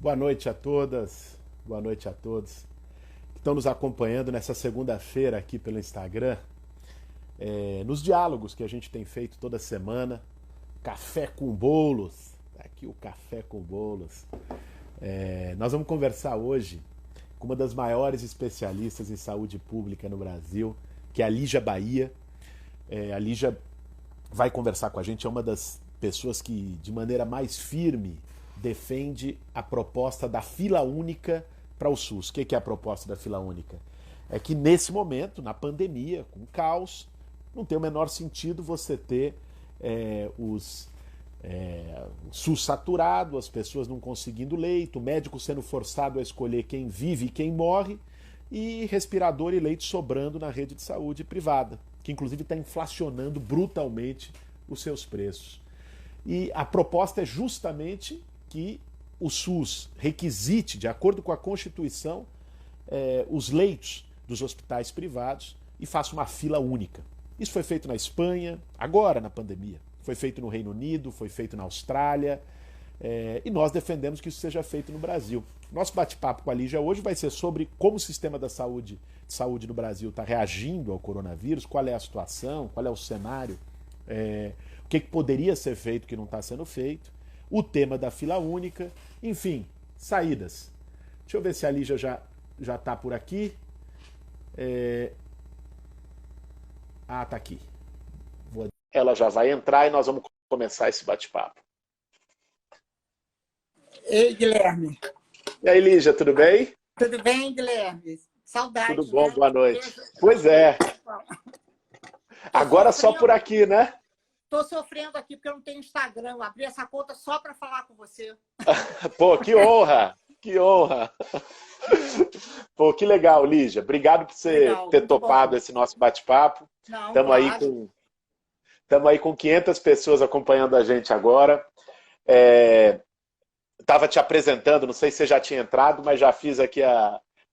Boa noite a todas, boa noite a todos que estão nos acompanhando nessa segunda-feira aqui pelo Instagram, nos diálogos que a gente tem feito toda semana. Café com bolos, tá aqui o Café com Bolos. Nós vamos conversar hoje com uma das maiores especialistas em saúde pública no Brasil, que é a Lígia Bahia. A Lígia vai conversar com a gente, é uma das pessoas que, de maneira mais firme, defende a proposta da fila única para o SUS. O que é a proposta da fila única? É que nesse momento, na pandemia, com caos, não tem o menor sentido você ter o SUS saturado, as pessoas não conseguindo leito, o médico sendo forçado a escolher quem vive e quem morre, e respirador e leite sobrando na rede de saúde privada, que inclusive está inflacionando brutalmente os seus preços. E a proposta é justamente que o SUS requisite, de acordo com a Constituição, os leitos dos hospitais privados e faça uma fila única. Isso foi feito na Espanha, agora na pandemia. Foi feito no Reino Unido, foi feito na Austrália, e nós defendemos que isso seja feito no Brasil. Nosso bate-papo com a Lígia hoje vai ser sobre como o sistema de saúde no Brasil está reagindo ao coronavírus, qual é a situação, qual é o cenário, o que poderia ser feito que não está sendo feito, o tema da fila única, enfim, saídas. Deixa eu ver se a Lígia já está por aqui. Tá aqui. Ela já vai entrar e nós vamos começar esse bate-papo. Ei, Guilherme. E aí, Lígia, tudo bem? Tudo bem, Guilherme? Saudades, tudo bom, né? Boa noite. Pois é. Agora só por aqui, né? Estou sofrendo aqui porque eu não tenho Instagram. Eu abri essa conta só para falar com você. Pô, que honra! Que honra! Pô, que legal, Lígia. Obrigado por você ter topado esse nosso bate-papo. Estamos aí com 500 pessoas acompanhando a gente agora. Estava te apresentando, não sei se você já tinha entrado, mas já fiz aqui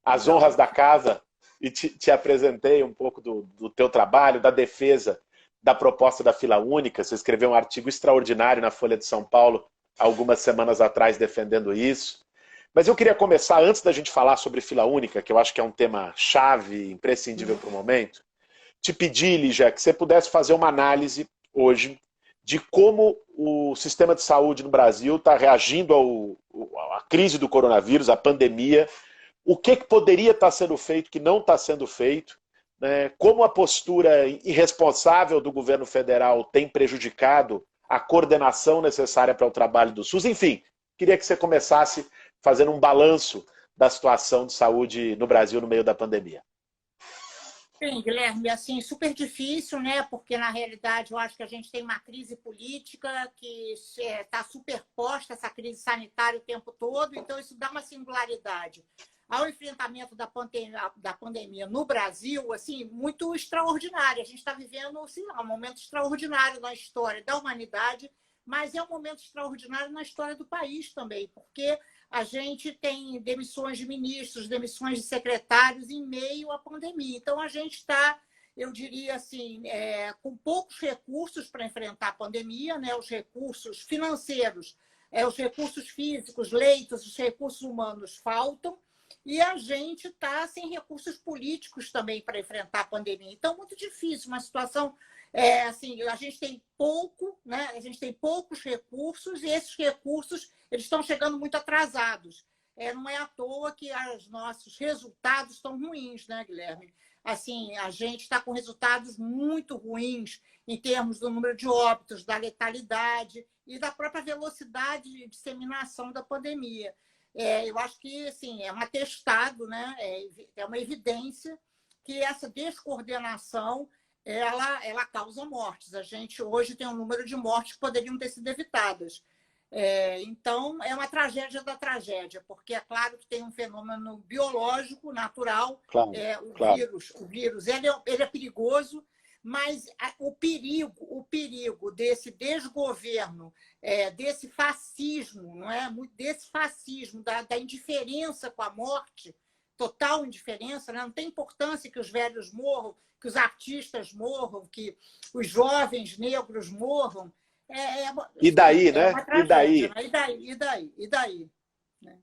as honras da casa e te apresentei um pouco do teu trabalho, da defesa da proposta da fila única. Você escreveu um artigo extraordinário na Folha de São Paulo algumas semanas atrás defendendo isso. Mas eu queria começar, antes da gente falar sobre fila única, que eu acho que é um tema chave, imprescindível para o momento, te pedir, Lígia, que você pudesse fazer uma análise hoje de como o sistema de saúde no Brasil está reagindo à crise do coronavírus, à pandemia, o que poderia estar sendo feito que não está sendo feito, né? Como a postura irresponsável do governo federal tem prejudicado a coordenação necessária para o trabalho do SUS. Enfim, queria que você começasse fazendo um balanço da situação de saúde no Brasil no meio da pandemia. Bem, Guilherme, assim, super difícil, né? Porque, na realidade, eu acho que a gente tem uma crise política que está superposta, essa crise sanitária o tempo todo, então isso dá uma singularidade ao enfrentamento da pandemia no Brasil, assim, muito extraordinário. A gente está vivendo, assim, um momento extraordinário na história da humanidade, mas é um momento extraordinário na história do país também, porque a gente tem demissões de ministros, demissões de secretários em meio à pandemia. Então, a gente está, eu diria assim, com poucos recursos para enfrentar a pandemia, né? Os recursos financeiros, os recursos físicos, leitos, os recursos humanos faltam, e a gente está sem recursos políticos também para enfrentar a pandemia. Então, muito difícil, uma situação assim, a gente tem pouco, né? A gente tem poucos recursos, e esses recursos eles estão chegando muito atrasados. Não é à toa que os nossos resultados estão ruins, né, Guilherme? Assim, a gente está com resultados muito ruins em termos do número de óbitos, da letalidade e da própria velocidade de disseminação da pandemia. Eu acho que assim, é um atestado, né? É uma evidência que essa descoordenação ela causa mortes. A gente hoje tem um número de mortes que poderiam ter sido evitadas. Então, é uma tragédia da tragédia, porque é claro que tem um fenômeno biológico, natural, Claro, o vírus ele é perigoso, mas o perigo desse desgoverno, desse fascismo, não é? Desse fascismo, da indiferença com a morte, total indiferença, né? Não tem importância que os velhos morram, que os artistas morram, que os jovens negros morram. E daí, né? Uma tragédia, né? E daí? Né?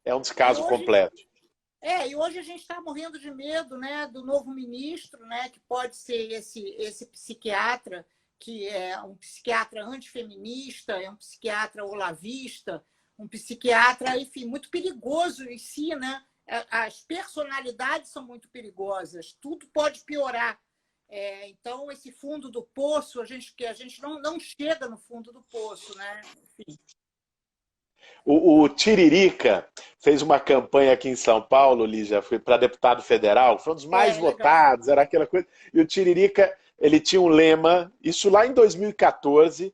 É um E descaso hoje, completo. e hoje a gente está morrendo de medo, né, do novo ministro, né, que pode ser esse psiquiatra, que é um psiquiatra antifeminista, é um psiquiatra olavista, um psiquiatra, enfim, muito perigoso em si, né? As personalidades são muito perigosas, tudo pode piorar. Então, esse fundo do poço, que a gente não chega no fundo do poço, né? Enfim. O Tiririca fez uma campanha aqui em São Paulo, Lígia, foi para deputado federal, foi um dos mais Legal. votados, era aquela coisa. E o Tiririca, ele tinha um lema, isso lá em 2014,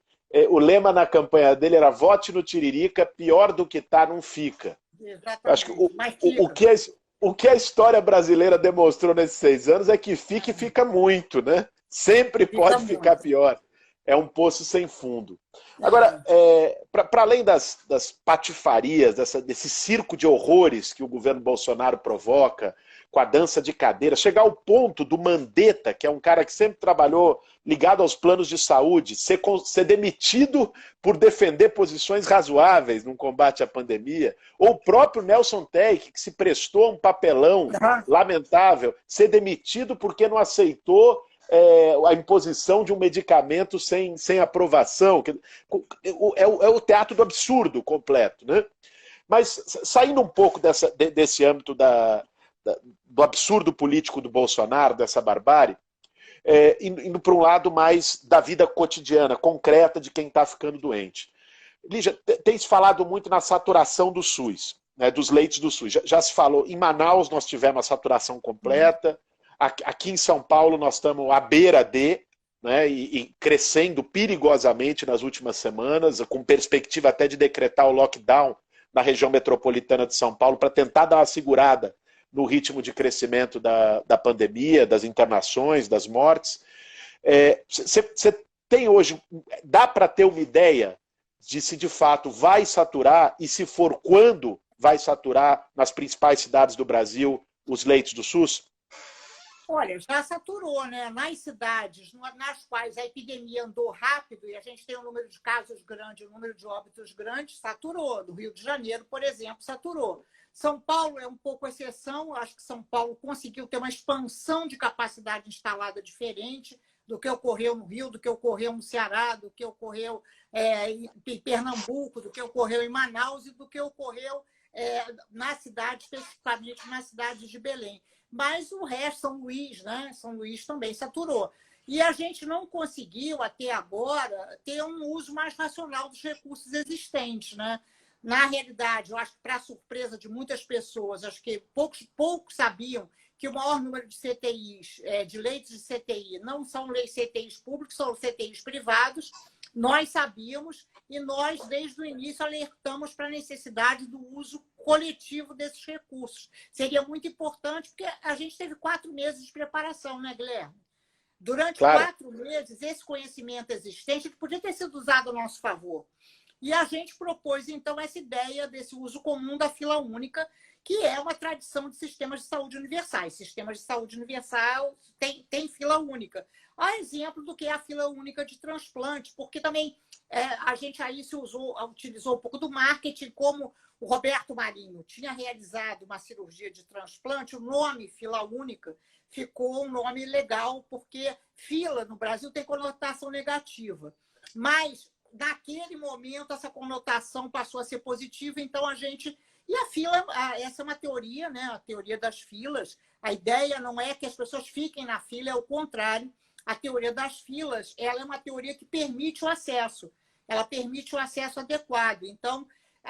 o lema na campanha dele era vote no Tiririca, pior do que tá, não fica. Eu acho que Exatamente. Mas o fica. que o que a história brasileira demonstrou nesses 6 anos é que fica e fica muito, né? Sempre Fica pode ficar muito. pior. É um poço sem fundo. Agora, É. para além das patifarias, desse circo de horrores que o governo Bolsonaro provoca, com a dança de cadeira, chegar ao ponto do Mandetta, que é um cara que sempre trabalhou ligado aos planos de saúde, ser demitido por defender posições razoáveis num combate à pandemia, ou o próprio Nelson Teich, que se prestou a um papelão lamentável, ser demitido porque não aceitou a imposição de um medicamento sem aprovação. É o teatro do absurdo completo. Né? Mas saindo um pouco desse âmbito do absurdo político do Bolsonaro, dessa barbárie, indo para um lado mais da vida cotidiana, concreta de quem está ficando doente. Lígia, tem se falado muito na saturação do SUS, né, dos leitos do SUS. Já se falou, em Manaus nós tivemos a saturação completa, aqui em São Paulo nós estamos à beira de, né, e crescendo perigosamente nas últimas semanas, com perspectiva até de decretar o lockdown na região metropolitana de São Paulo para tentar dar uma segurada no ritmo de crescimento da pandemia, das internações, das mortes. Você tem hoje, dá para ter uma ideia de se de fato vai saturar e se for quando vai saturar nas principais cidades do Brasil os leitos do SUS? Olha, já saturou, né? Nas cidades nas quais a epidemia andou rápido e a gente tem um número de casos grande, um número de óbitos grande, saturou. No Rio de Janeiro, por exemplo, saturou. São Paulo é um pouco exceção. Acho que São Paulo conseguiu ter uma expansão de capacidade instalada diferente do que ocorreu no Rio, do que ocorreu no Ceará, do que ocorreu em Pernambuco, do que ocorreu em Manaus e do que ocorreu na cidade, especificamente na cidade de Belém. Mas o resto, São Luís, né? São Luís também saturou. E a gente não conseguiu, até agora, ter um uso mais racional dos recursos existentes. Né? Na realidade, eu acho que, para surpresa de muitas pessoas, acho que poucos sabiam que o maior número de CTIs, de leitos de CTI, não são CTIs públicos, são CTIs privados. Nós sabíamos e nós, desde o início, alertamos para a necessidade do uso coletivo desses recursos. Seria muito importante, porque a gente teve 4 meses de preparação, né, Guilherme? Durante Claro. 4 meses, esse conhecimento existente podia ter sido usado a nosso favor. E a gente propôs, então, essa ideia desse uso comum da fila única, que é uma tradição de sistemas de saúde universais. Sistemas de saúde universal tem fila única. A exemplo do que é a fila única de transplante, porque também a gente aí utilizou um pouco do marketing, como o Roberto Marinho tinha realizado uma cirurgia de transplante, o nome fila única ficou um nome legal, porque fila no Brasil tem conotação negativa. Mas, naquele momento, essa conotação passou a ser positiva, então a gente... E a fila, essa é uma teoria, né? A teoria das filas. A ideia não é que as pessoas fiquem na fila, é o contrário. A teoria das filas, ela é uma teoria que permite o acesso. Ela permite o acesso adequado. Então,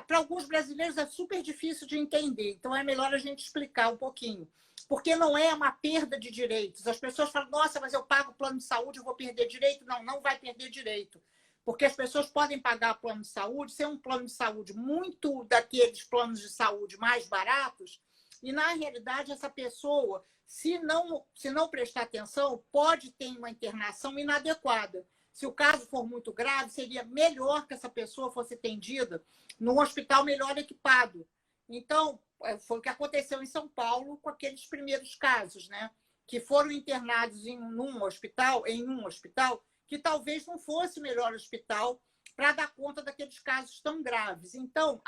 para alguns brasileiros é super difícil de entender. Então, é melhor a gente explicar um pouquinho. Porque não é uma perda de direitos. As pessoas falam, nossa, mas eu pago plano de saúde, eu vou perder direito. Não, não vai perder direito. Porque as pessoas podem pagar plano de saúde, ser um plano de saúde muito daqueles planos de saúde mais baratos, e, na realidade, essa pessoa, se não prestar atenção, pode ter uma internação inadequada. Se o caso for muito grave, seria melhor que essa pessoa fosse atendida num hospital melhor equipado. Então, foi o que aconteceu em São Paulo com aqueles primeiros casos, né? Que foram internados em um hospital, que talvez não fosse o melhor hospital para dar conta daqueles casos tão graves. Então,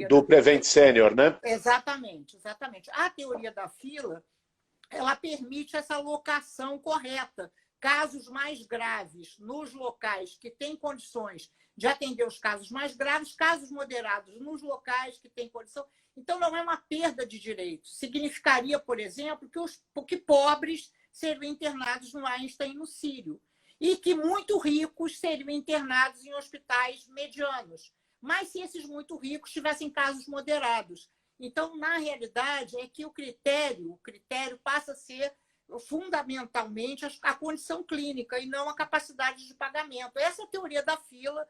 do Prevent Senior, né? Exatamente, exatamente. A teoria da fila, ela permite essa locação correta. Casos mais graves nos locais que têm condições de atender os casos mais graves, casos moderados nos locais que têm condição. Então, não é uma perda de direitos. Significaria, por exemplo, que pobres seriam internados no Einstein e no Sírio, e que muito ricos seriam internados em hospitais medianos. Mas se esses muito ricos tivessem casos moderados. Então, na realidade, é que o critério passa a ser fundamentalmente a condição clínica e não a capacidade de pagamento. Essa é a teoria da fila,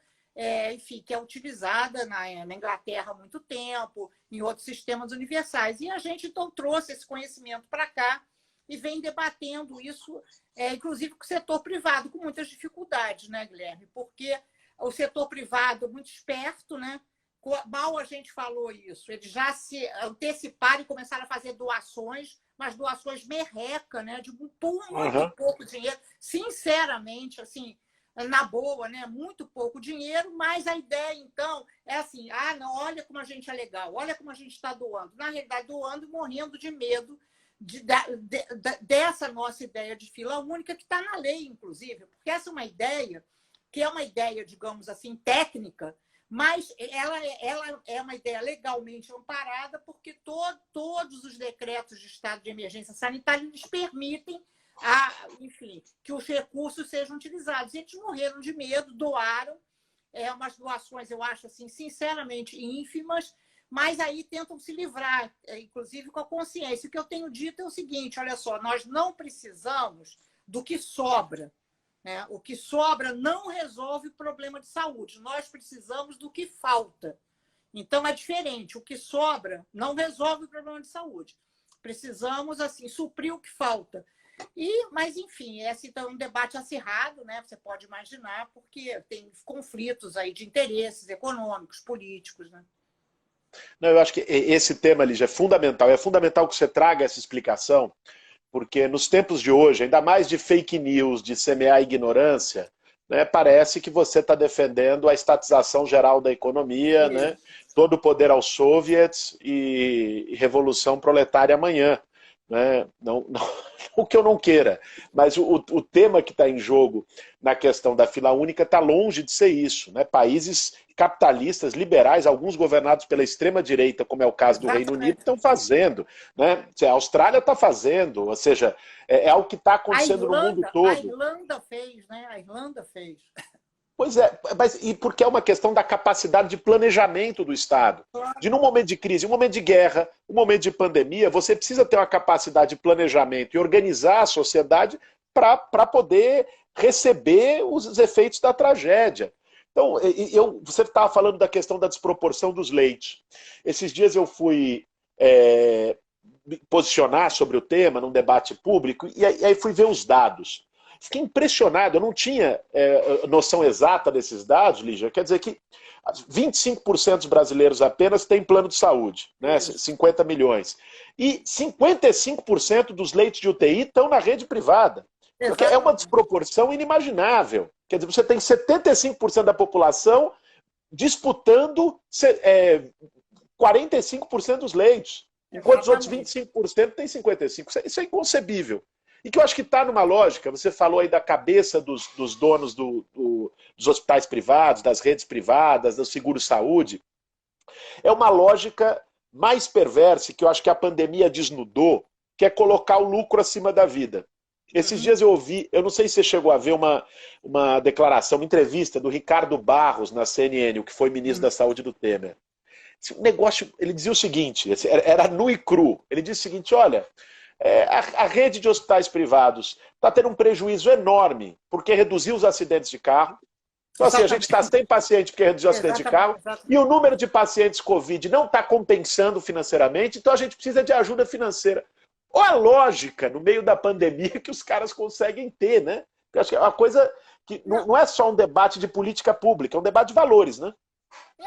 enfim, que é utilizada na Inglaterra há muito tempo, em outros sistemas universais. E a gente, então, trouxe esse conhecimento para cá e vem debatendo isso, inclusive com o setor privado, com muitas dificuldades, né, Guilherme? Porque o setor privado é muito esperto, né? Mal a gente falou isso, eles já se anteciparam e começaram a fazer doações, mas doações merreca, né? De muito pouco dinheiro. Sinceramente, assim, na boa, né? Muito pouco dinheiro, mas a ideia, então, é assim, não, olha como a gente é legal, olha como a gente está doando. Na realidade, doando e morrendo de medo dessa nossa ideia de fila única, que está na lei, inclusive, porque essa é uma ideia que é uma ideia, digamos assim, técnica, mas ela é uma ideia legalmente amparada, porque todos os decretos de estado de emergência sanitária eles permitem, enfim, que os recursos sejam utilizados. Eles morreram de medo, doaram, umas doações, eu acho, assim, sinceramente, ínfimas, mas aí tentam se livrar, inclusive com a consciência. O que eu tenho dito é o seguinte, olha só, nós não precisamos do que sobra. O que sobra não resolve o problema de saúde. Nós precisamos do que falta. Então, é diferente. O que sobra não resolve o problema de saúde. Precisamos, assim, suprir o que falta. Mas, enfim, esse então, é um debate acirrado, né? Você pode imaginar, porque tem conflitos aí de interesses econômicos, políticos, né? Não, eu acho que esse tema, Lígia, é fundamental. É fundamental que você traga essa explicação, porque nos tempos de hoje, ainda mais de fake news, de semear ignorância, né, parece que você está defendendo a estatização geral da economia, né, todo o poder aos soviets e revolução proletária amanhã. Né? Não, o que eu não queira, mas o tema que está em jogo na questão da fila única está longe de ser isso. Né? Países capitalistas, liberais, alguns governados pela extrema-direita, como é o caso do Reino Unido, estão fazendo. Né? A Austrália está fazendo, ou seja, é algo que está acontecendo no mundo todo. A Irlanda fez, né? A Irlanda fez. Pois é, mas e porque é uma questão da capacidade de planejamento do Estado. De num momento de crise, um momento de guerra, um momento de pandemia, você precisa ter uma capacidade de planejamento e organizar a sociedade para poder receber os efeitos da tragédia. Então, você estava falando da questão da desproporção dos leitos. Esses dias eu fui me posicionar sobre o tema num debate público e aí fui ver os dados. Fiquei impressionado, eu não tinha noção exata desses dados, Lígia. Quer dizer que 25% dos brasileiros apenas têm plano de saúde, né? 50 milhões. E 55% dos leitos de UTI estão na rede privada. Porque é uma desproporção inimaginável. Quer dizer, você tem 75% da população disputando 45% dos leitos, enquanto os outros 25% têm 55%. Isso é inconcebível. E que eu acho que está numa lógica, você falou aí da cabeça dos donos dos hospitais privados, das redes privadas, do seguro-saúde. É uma lógica mais perversa que eu acho que a pandemia desnudou, que é colocar o lucro acima da vida. Esses dias eu ouvi, eu não sei se você chegou a ver uma declaração, uma entrevista do Ricardo Barros na CNN, o que foi ministro da Saúde do Temer. O negócio, ele dizia o seguinte, era nu e cru, ele disse o seguinte, olha... a rede de hospitais privados está tendo um prejuízo enorme porque reduziu os acidentes de carro. Então, assim, a gente está sem paciente porque reduziu o acidente de carro e o número de pacientes Covid não está compensando financeiramente, então a gente precisa de ajuda financeira. Olha a lógica no meio da pandemia que os caras conseguem ter, né? Eu acho que é uma coisa que não é só um debate de política pública, é um debate de valores, né?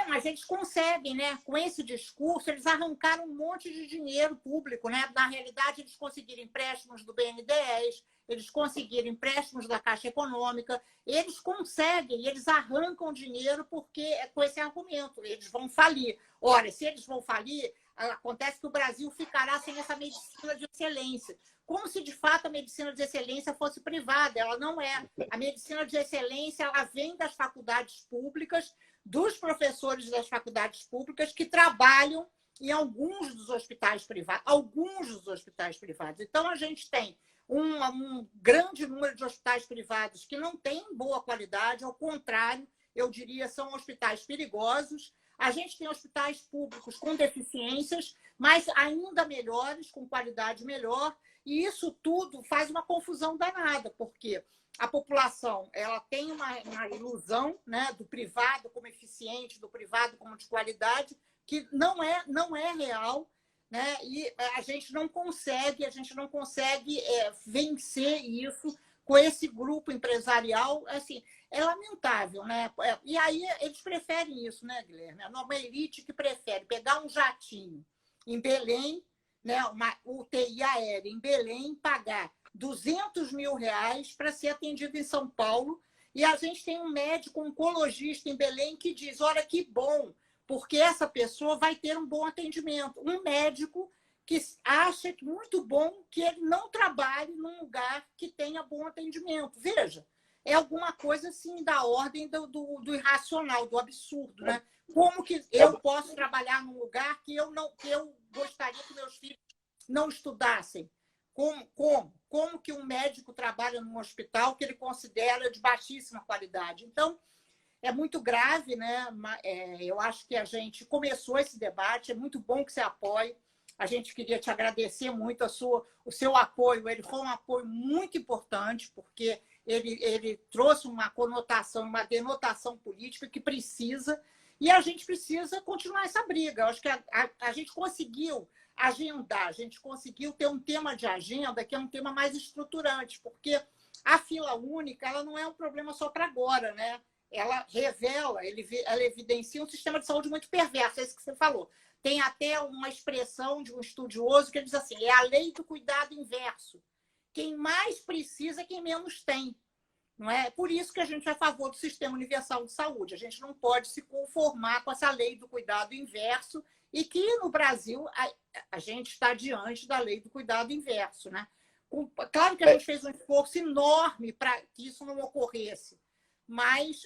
Mas eles conseguem, né? Com esse discurso, eles arrancaram um monte de dinheiro público, né? Na realidade, eles conseguiram empréstimos do BNDES, eles conseguiram empréstimos da Caixa Econômica, eles conseguem, eles arrancam dinheiro porque com esse argumento, eles vão falir. Ora, se eles vão falir, acontece que o Brasil ficará sem essa medicina de excelência, como se de fato a medicina de excelência fosse privada. Ela não é. A medicina de excelência, ela vem das faculdades públicas, dos professores das faculdades públicas que trabalham em alguns dos hospitais privados. Então, a gente tem um grande número de hospitais privados que não têm boa qualidade, ao contrário, eu diria, são hospitais perigosos. A gente tem hospitais públicos com deficiências, mas ainda melhores, com qualidade melhor, e isso tudo faz uma confusão danada, porque a população ela tem uma ilusão, né, do privado como eficiente, do privado como de qualidade, que não é real, né? E a gente não consegue vencer isso com esse grupo empresarial. Assim, é lamentável, né? E aí eles preferem isso, né, Guilherme? É uma elite que prefere pegar um jatinho em Belém, né, uma UTI aérea em Belém, pagar R$200 mil para ser atendido em São Paulo, e a gente tem um médico oncologista em Belém que diz, olha que bom, porque essa pessoa vai ter um bom atendimento. Um médico que acha muito bom que ele não trabalhe num lugar que tenha bom atendimento. Veja, é alguma coisa assim da ordem do irracional, do absurdo, né? Como que eu posso trabalhar num lugar que eu gostaria que meus filhos não estudassem? Como que um médico trabalha num hospital que ele considera de baixíssima qualidade? Então, é muito grave, né? Eu acho que a gente começou esse debate, é muito bom que você apoie. A gente queria te agradecer muito o seu apoio. Ele foi um apoio muito importante, porque ele trouxe uma conotação, uma denotação política que precisa, e a gente precisa continuar essa briga. Eu acho que a gente conseguiu agendar, a gente conseguiu ter um tema de agenda que é um tema mais estruturante, porque a fila única ela não é um problema só para agora, né? Ela revela, ela evidencia um sistema de saúde muito perverso, é isso que você falou. Tem até uma expressão de um estudioso que diz assim, é a lei do cuidado inverso. Quem mais precisa é quem menos tem. Não é? Por isso que a gente é a favor do Sistema Universal de Saúde. A gente não pode se conformar com essa lei do cuidado inverso e que, no Brasil, a gente está diante da lei do cuidado inverso. Né? Claro que a gente fez um esforço enorme para que isso não ocorresse, mas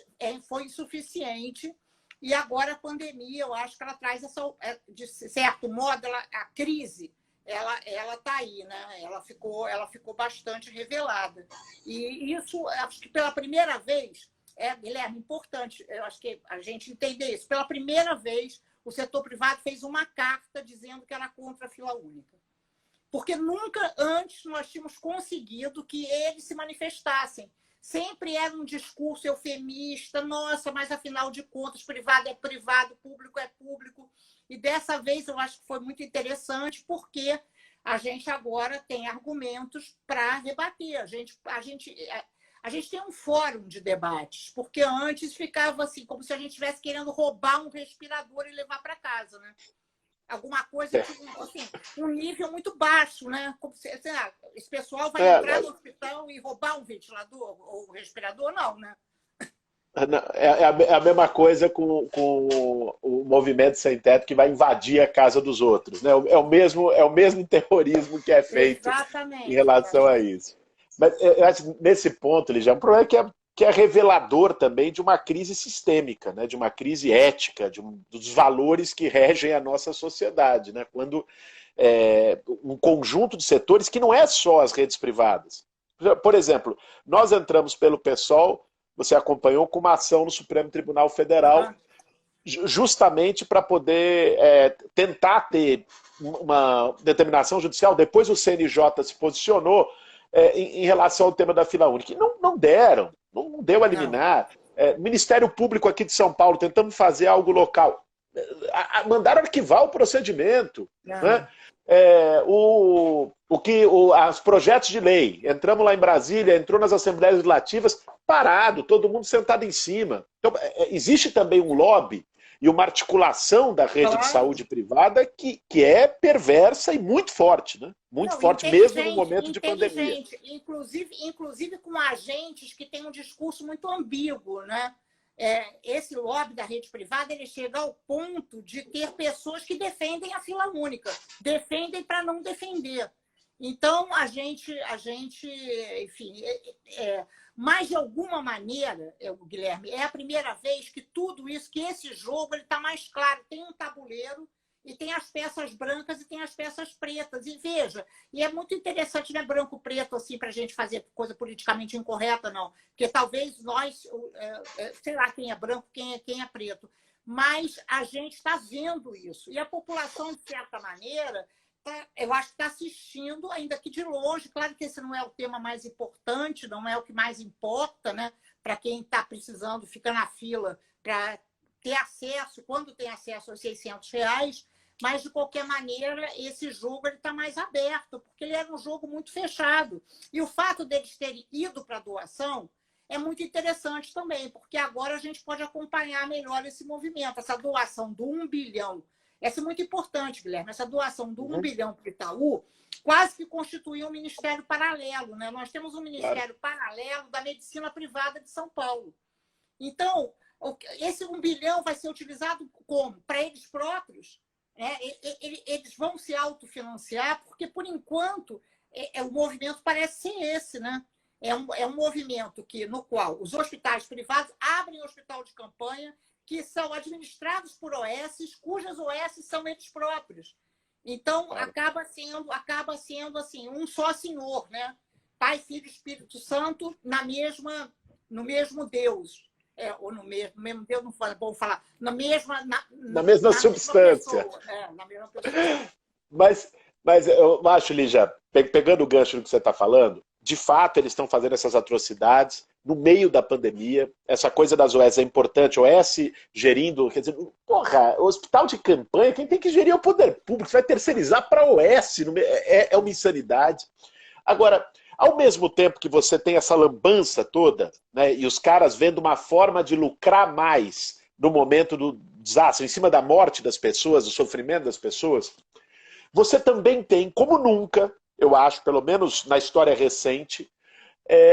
foi insuficiente. E agora a pandemia, eu acho que ela traz de certo modo, a crise, ela está aí, né? Ela ficou bastante revelada. E isso, acho que pela primeira vez, Guilherme, importante, eu acho que a gente entender isso. Pela primeira vez, o setor privado fez uma carta dizendo que era contra a fila única. Porque nunca antes nós tínhamos conseguido que eles se manifestassem. Sempre era um discurso eufemista, nossa, mas afinal de contas, privado é privado, público é público. E dessa vez eu acho que foi muito interessante, porque a gente agora tem argumentos para rebater. A gente tem um fórum de debates, porque antes ficava assim, como se a gente estivesse querendo roubar um respirador e levar para casa, né? Alguma coisa, assim, um nível muito baixo, né? Como se, esse pessoal vai entrar no hospital e roubar um ventilador ou respirador? Não, né? É a mesma coisa com o movimento sem teto que vai invadir a casa dos outros, né? É o mesmo terrorismo que é feito em relação a isso. Mas eu acho que nesse ponto, Lígia, um problema que é revelador também de uma crise sistêmica, né? De uma crise ética, dos valores que regem a nossa sociedade, né? Quando um conjunto de setores que não é só as redes privadas. Por exemplo, nós entramos pelo PSOL, você acompanhou, com uma ação no Supremo Tribunal Federal, justamente para poder tentar ter uma determinação judicial. Depois o CNJ se posicionou em relação ao tema da fila única. E não deu a liminar. Ministério Público aqui de São Paulo tentando fazer algo local. Mandaram arquivar o procedimento. Né? Os projetos de lei, entramos lá em Brasília, entrou nas Assembleias Legislativas, parado, todo mundo sentado em cima. Então, existe também um lobby e uma articulação da rede de Claro. saúde privada que é perversa e muito forte, né? Muito Não, forte, mesmo no momento de pandemia. Inclusive com agentes que têm um discurso muito ambíguo, né? Esse lobby da rede privada ele chega ao ponto de ter pessoas que defendem a fila única, defendem para não defender. Então, a gente enfim, mas de alguma maneira, Guilherme, é a primeira vez que tudo isso, que esse jogo está mais claro. Tem um tabuleiro e tem as peças brancas e tem as peças pretas. E veja, e é muito interessante, não é branco-preto assim para a gente fazer coisa politicamente incorreta, não. Porque talvez nós, sei lá quem é branco, quem é preto, mas a gente está vendo isso. E a população, de certa maneira, eu acho que está assistindo, ainda que de longe. Claro que esse não é o tema mais importante, não é o que mais importa, né? Para quem está precisando, fica na fila para ter acesso, quando tem acesso aos R$ 600, mas, de qualquer maneira, esse jogo está mais aberto, porque ele era um jogo muito fechado. E o fato deles terem ido para a doação é muito interessante também, porque agora a gente pode acompanhar melhor esse movimento, essa doação do 1 bilhão. Essa é muito importante, Guilherme. Essa doação do 1 bilhão para o Itaú quase que constituiu um ministério paralelo, né? Nós temos um ministério paralelo da medicina privada de São Paulo. Então, esse 1 bilhão vai ser utilizado como? Para eles próprios. Eles vão se autofinanciar, porque, por enquanto, o movimento parece ser esse, né? É um movimento no qual os hospitais privados abrem hospital de campanha que são administrados por OS, cujas OS são eles próprios. Então, acaba sendo assim, um só senhor, né? Pai, Filho e Espírito Santo no mesmo Deus. Ou no mesmo Deus, não é bom falar. Na mesma substância. Na mesma pessoa. Mas eu acho, Lígia, pegando o gancho do que você está falando, de fato eles estão fazendo essas atrocidades no meio da pandemia. Essa coisa das OS é importante. OS gerindo, quer dizer, porra, o hospital de campanha, quem tem que gerir é o poder público. Você vai terceirizar para a OS. É uma insanidade. Agora, ao mesmo tempo que você tem essa lambança toda, né, e os caras vendo uma forma de lucrar mais no momento do desastre, em cima da morte das pessoas, do sofrimento das pessoas, você também tem, como nunca, eu acho, pelo menos na história recente,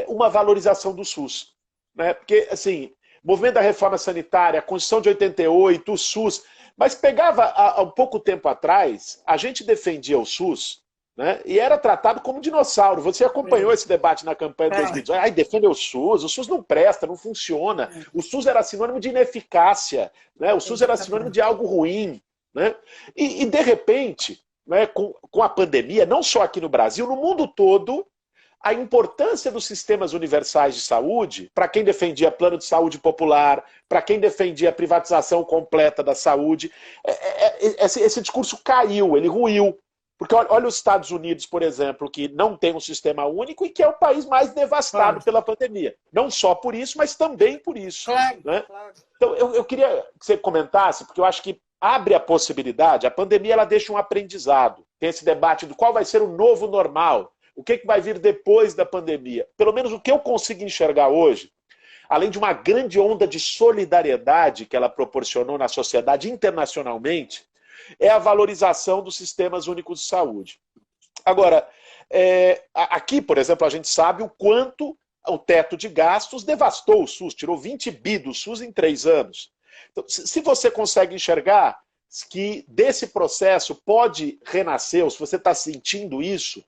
uma valorização do SUS. Né? Porque, assim, o movimento da reforma sanitária, a Constituição de 88, o SUS, mas pegava, há um pouco tempo atrás, a gente defendia o SUS, né? E era tratado como dinossauro. Você acompanhou esse debate na campanha de 2018. Ai, defende o SUS não presta, não funciona. O SUS era sinônimo de ineficácia, né? O SUS era sinônimo de algo ruim. Né? E de repente, né, com a pandemia, não só aqui no Brasil, no mundo todo, a importância dos sistemas universais de saúde, para quem defendia plano de saúde popular, para quem defendia a privatização completa da saúde, esse discurso caiu, ele ruiu. Porque olha os Estados Unidos, por exemplo, que não tem um sistema único e que é o país mais devastado pela pandemia. Não só por isso, mas também por isso. Claro, né? claro. Então, eu queria que você comentasse, porque eu acho que abre a possibilidade, a pandemia ela deixa um aprendizado. Tem esse debate do qual vai ser o novo normal, o que vai vir depois da pandemia. Pelo menos o que eu consigo enxergar hoje, além de uma grande onda de solidariedade que ela proporcionou na sociedade internacionalmente, é a valorização dos sistemas únicos de saúde. Agora, aqui, por exemplo, a gente sabe o quanto o teto de gastos devastou o SUS, tirou 20 bi do SUS em 3 anos. Então, se você consegue enxergar que desse processo pode renascer, ou se você está sentindo isso,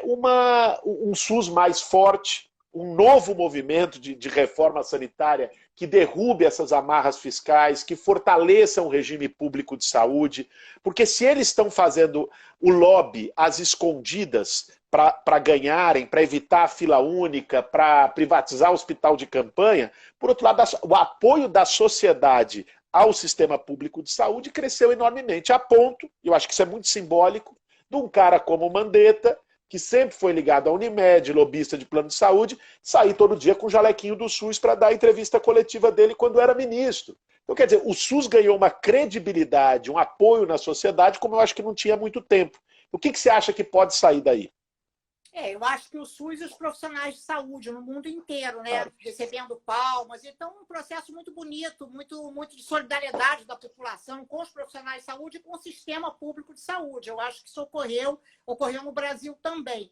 um SUS mais forte, um novo movimento de reforma sanitária que derrube essas amarras fiscais, que fortaleçam o regime público de saúde, porque se eles estão fazendo o lobby às escondidas para ganharem, para evitar a fila única, para privatizar o hospital de campanha, por outro lado, o apoio da sociedade ao sistema público de saúde cresceu enormemente, a ponto, eu acho que isso é muito simbólico, de um cara como o Mandetta, que sempre foi ligado à Unimed, lobista de plano de saúde, sair todo dia com o jalequinho do SUS para dar a entrevista coletiva dele quando era ministro. Então, quer dizer, o SUS ganhou uma credibilidade, um apoio na sociedade, como eu acho que não tinha há muito tempo. O que você acha que pode sair daí? Eu acho que o SUS e os profissionais de saúde no mundo inteiro, né, recebendo palmas. Então, um processo muito bonito, muito de solidariedade da população com os profissionais de saúde e com o sistema público de saúde. Eu acho que isso ocorreu no Brasil também.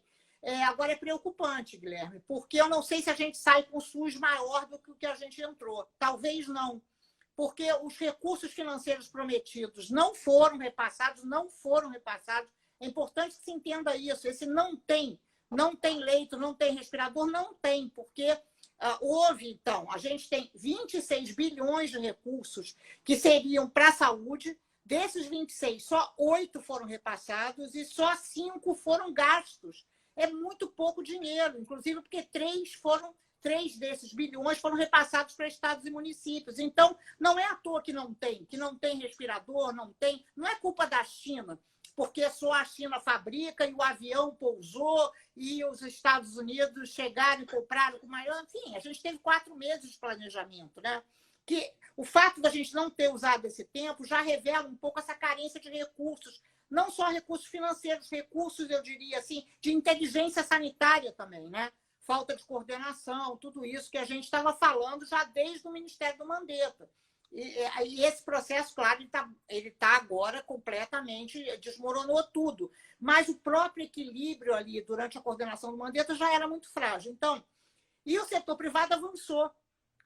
Agora é preocupante, Guilherme, porque eu não sei se a gente sai com o SUS maior do que o que a gente entrou. Talvez não, porque os recursos financeiros prometidos não foram repassados. É importante que se entenda isso. Esse não tem leito, não tem respirador, não tem, porque houve, então, a gente tem 26 bilhões de recursos que seriam para a saúde. Desses 26, só 8 foram repassados e só 5 foram gastos. É muito pouco dinheiro, inclusive porque 3 desses bilhões foram repassados para estados e municípios. Então, não é à toa que não tem respirador, não é culpa da China, porque só a China fabrica e o avião pousou e os Estados Unidos chegaram e compraram com maior... Enfim, a gente teve 4 meses de planejamento, né? Que o fato da gente não ter usado esse tempo já revela um pouco essa carência de recursos, não só recursos financeiros, recursos, eu diria assim, de inteligência sanitária também, né? Falta de coordenação, tudo isso que a gente estava falando já desde o Ministério do Mandetta. E esse processo, claro, ele tá agora completamente, desmoronou tudo. Mas o próprio equilíbrio ali, durante a coordenação do Mandetta, já era muito frágil. Então, e o setor privado avançou.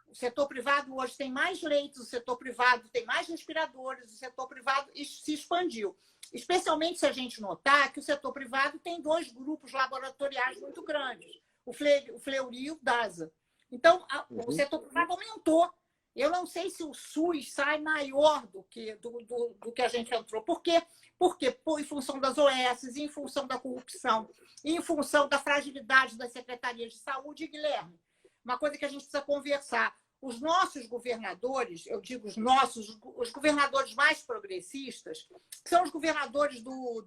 O setor privado hoje tem mais leitos, o setor privado tem mais respiradores, o setor privado se expandiu. Especialmente se a gente notar que o setor privado tem 2 grupos laboratoriais muito grandes, o Fleury e o DASA. Então, o setor privado aumentou. Eu não sei se o SUS sai maior do que a gente entrou. Por quê? Porque, em função das OS, em função da corrupção, em função da fragilidade das secretarias de saúde, Guilherme, uma coisa que a gente precisa conversar. Os nossos governadores, eu digo os governadores mais progressistas, que são os governadores do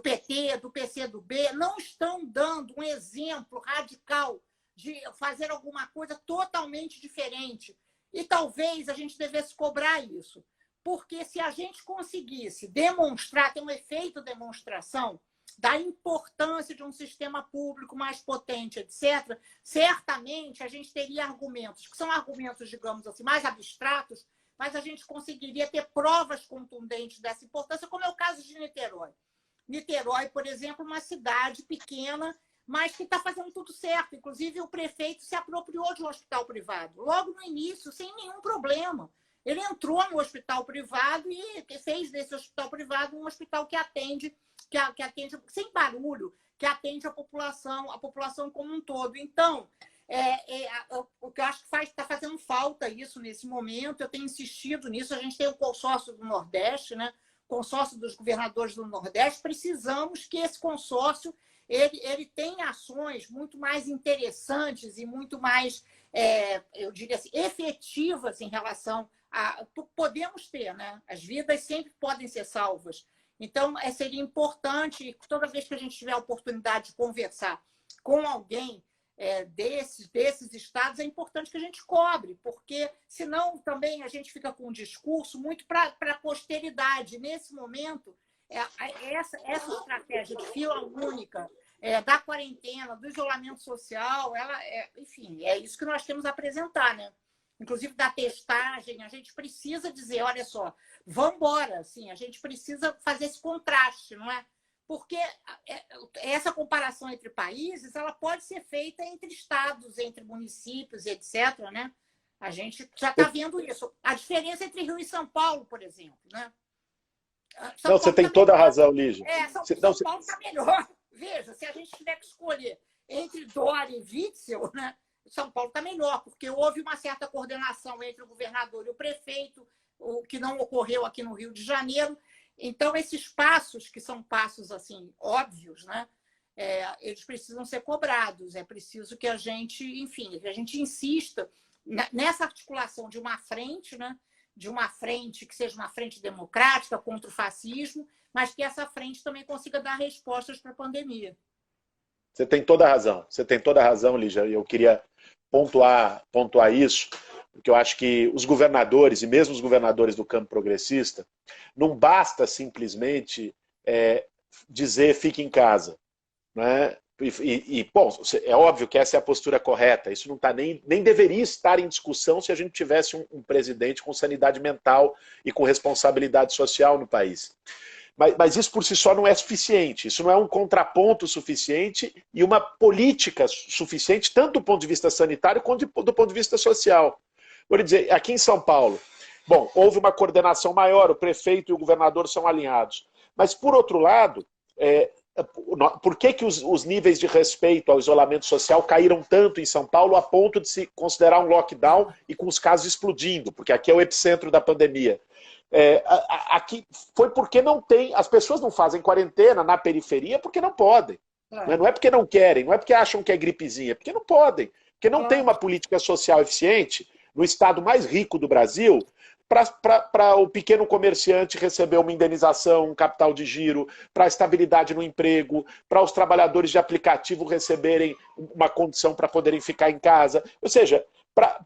PT, do PCdoB, não estão dando um exemplo radical de fazer alguma coisa totalmente diferente. E talvez a gente devesse cobrar isso. Porque se a gente conseguisse demonstrar, ter um efeito demonstração da importância de um sistema público mais potente, etc., certamente a gente teria argumentos, que são argumentos, digamos assim, mais abstratos, mas a gente conseguiria ter provas contundentes dessa importância, como é o caso de Niterói. Niterói, por exemplo, uma cidade pequena, mas que está fazendo tudo certo. Inclusive, o prefeito se apropriou de um hospital privado, logo no início, sem nenhum problema. Ele entrou no hospital privado e fez desse hospital privado um hospital que atende sem barulho, que atende a população como um todo. Então, o que eu acho que está fazendo falta isso nesse momento, eu tenho insistido nisso, a gente tem o consórcio do Nordeste, né? Consórcio dos governadores do Nordeste, precisamos que esse consórcio ele tenha ações muito mais interessantes e muito mais, eu diria assim, efetivas em relação a... Podemos ter, né? As vidas sempre podem ser salvas. Então, seria importante, toda vez que a gente tiver a oportunidade de conversar com alguém desses estados, é importante que a gente cobre, porque senão também a gente fica com um discurso muito para a posteridade. Nesse momento, essa estratégia de fila única, da quarentena, do isolamento social, enfim, é isso que nós temos a apresentar, né? Inclusive da testagem, a gente precisa dizer, olha só, vamos embora, assim, a gente precisa fazer esse contraste, não é? Porque essa comparação entre países, ela pode ser feita entre estados, entre municípios, etc., né? A gente já está vendo isso. A diferença entre Rio e São Paulo, por exemplo, né? Não, você tem toda a razão, Lígia. São Paulo está melhor. Veja, se a gente tiver que escolher entre Dória e Witzel, né? São Paulo está melhor, porque houve uma certa coordenação entre o governador e o prefeito, o que não ocorreu aqui no Rio de Janeiro. Então, esses passos, que são passos assim óbvios, né? Eles precisam ser cobrados. É preciso que a gente, enfim, que a gente insista nessa articulação de uma frente, né? De uma frente que seja uma frente democrática contra o fascismo, mas que essa frente também consiga dar respostas para a pandemia. Você tem toda a razão, Lígia. Eu queria pontuar isso, porque eu acho que os governadores, e mesmo os governadores do campo progressista, não basta simplesmente dizer fique em casa, né? Bom, é óbvio que essa é a postura correta. Isso não tá nem deveria estar em discussão se a gente tivesse um presidente com sanidade mental e com responsabilidade social no país. Mas isso por si só não é suficiente. Isso não é um contraponto suficiente e uma política suficiente, tanto do ponto de vista sanitário quanto do ponto de vista social. Vou lhe dizer, aqui em São Paulo, bom, houve uma coordenação maior, o prefeito e o governador são alinhados. Mas, por outro lado, por que os níveis de respeito ao isolamento social caíram tanto em São Paulo a ponto de se considerar um lockdown e com os casos explodindo? Porque aqui é o epicentro da pandemia. Aqui foi porque não tem, as pessoas não fazem quarentena na periferia porque não podem. Não é porque não querem, não é porque acham que é gripezinha, é porque não podem. Porque não tem uma política social eficiente no estado mais rico do Brasil para o pequeno comerciante receber uma indenização, um capital de giro, para a estabilidade no emprego, para os trabalhadores de aplicativo receberem uma condição para poderem ficar em casa. Ou seja,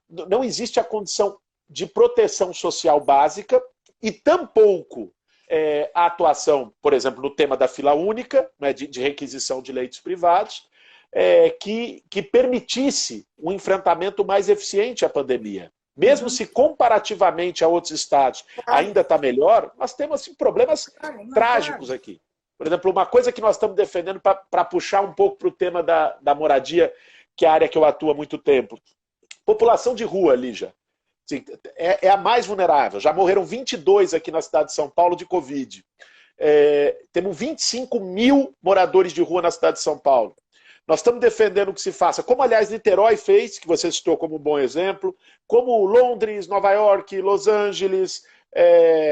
não existe a condição de proteção social básica e tampouco a atuação, por exemplo, no tema da fila única, né, de requisição de leitos privados, que permitisse um enfrentamento mais eficiente à pandemia. Mesmo se comparativamente a outros estados ainda está melhor, nós temos assim, problemas trágicos aqui. Por exemplo, uma coisa que nós estamos defendendo para puxar um pouco para o tema da moradia, que é a área que eu atuo há muito tempo. População de rua, Lígia, é a mais vulnerável. Já morreram 22 aqui na cidade de São Paulo de Covid. Temos 25 mil moradores de rua na cidade de São Paulo. Nós estamos defendendo que se faça, como aliás Niterói fez, que você citou como um bom exemplo, como Londres, Nova York, Los Angeles,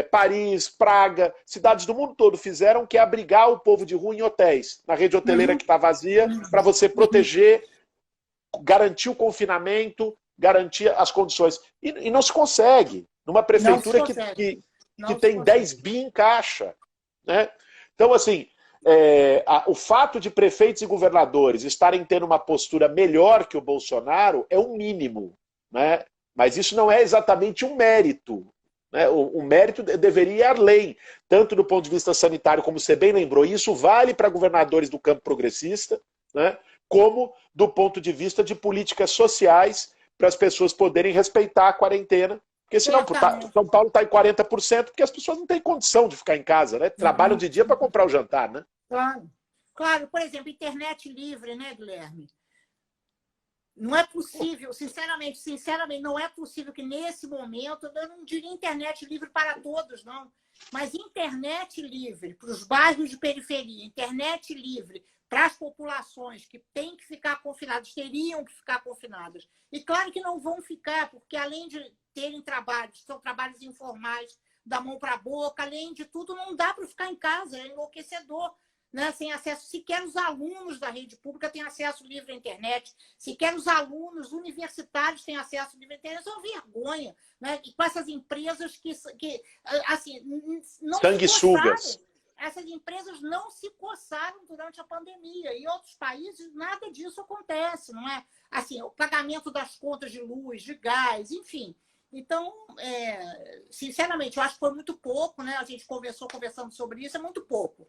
Paris, Praga, cidades do mundo todo fizeram, que é abrigar o povo de rua em hotéis, na rede hoteleira que está vazia, para você proteger, garantir o confinamento, garantir as condições. E não se consegue, numa prefeitura que tem 10 bi em caixa. Né? Então, assim, o fato de prefeitos e governadores estarem tendo uma postura melhor que o Bolsonaro é um mínimo, né? Mas isso não é exatamente um mérito. Né? O mérito deveria ir além, tanto do ponto de vista sanitário, como você bem lembrou, e isso vale para governadores do campo progressista, né? Como do ponto de vista de políticas sociais, para as pessoas poderem respeitar a quarentena. Porque senão São Paulo está em 40%, porque as pessoas não têm condição de ficar em casa, né? Trabalham de dia para comprar o jantar, né? Claro. Claro, por exemplo, internet livre, né, Guilherme? Não é possível, sinceramente, não é possível que nesse momento, eu não diria internet livre para todos, não, mas internet livre para os bairros de periferia, internet livre para as populações que têm que ficar confinadas, teriam que ficar confinadas. E claro que não vão ficar, porque além de terem trabalhos, são trabalhos informais, da mão para a boca, além de tudo, não dá para ficar em casa, é enlouquecedor. Né, sem acesso, sequer os alunos da rede pública têm acesso livre à internet, sequer os alunos universitários têm acesso livre à internet, isso é uma vergonha. Né? E com essas empresas que assim, não sanguessugas. Essas empresas não se coçaram durante a pandemia. Em outros países, nada disso acontece, não é? Assim, o pagamento das contas de luz, de gás, enfim. Então, sinceramente, eu acho que foi muito pouco, né? A gente conversando sobre isso, é muito pouco.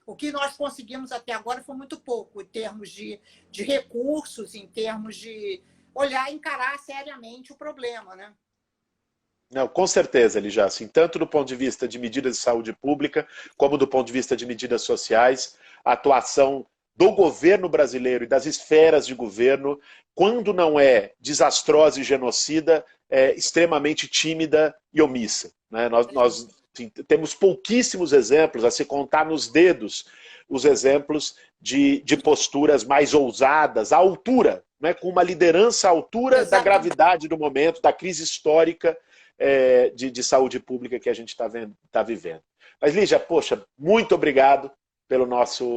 O que nós conseguimos até agora foi muito pouco, em termos de recursos, em termos de olhar e encarar seriamente o problema, né? Não, com certeza, Lígia, assim, tanto do ponto de vista de medidas de saúde pública, como do ponto de vista de medidas sociais, a atuação do governo brasileiro e das esferas de governo, quando não é desastrosa e genocida, é extremamente tímida e omissa. Né? Nós temos pouquíssimos exemplos, a se contar nos dedos, os exemplos de posturas mais ousadas, à altura, né? Com uma liderança à altura da gravidade do momento, da crise histórica de saúde pública que a gente está vivendo. Mas, Lígia, poxa, muito obrigado pelo nosso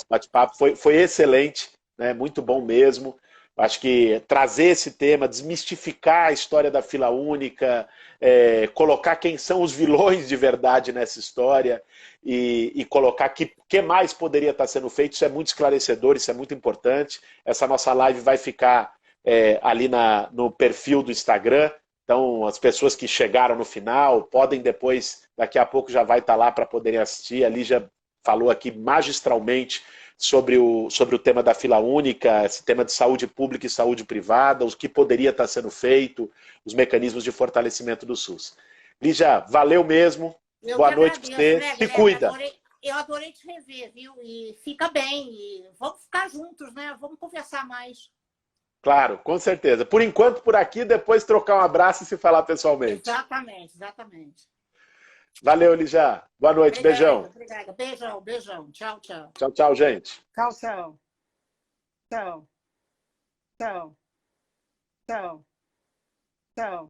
bate-papo, foi excelente, né? Muito bom mesmo. Acho que trazer esse tema, desmistificar a história da fila única, colocar quem são os vilões de verdade nessa história e colocar que mais poderia estar sendo feito, isso é muito esclarecedor, isso é muito importante. Essa nossa live vai ficar ali no perfil do Instagram, então as pessoas que chegaram no final podem depois, daqui a pouco já vai estar lá para poderem assistir. A Lígia falou aqui magistralmente sobre o tema da fila única, esse tema de saúde pública e saúde privada, o que poderia estar sendo feito, os mecanismos de fortalecimento do SUS. Lígia, valeu mesmo. Boa noite para você. Né, Se cuida. Eu adorei te rever, viu? E fica bem. E vamos ficar juntos, né? Vamos conversar mais. Claro, com certeza. Por enquanto, por aqui, depois trocar um abraço e se falar pessoalmente. Exatamente, exatamente. Valeu, Lígia. Boa noite, beijão. Obrigada. Beijão, beijão. Tchau, tchau. Tchau, tchau, gente. Tchau, tchau. Tchau. Tchau. Tchau. Tchau.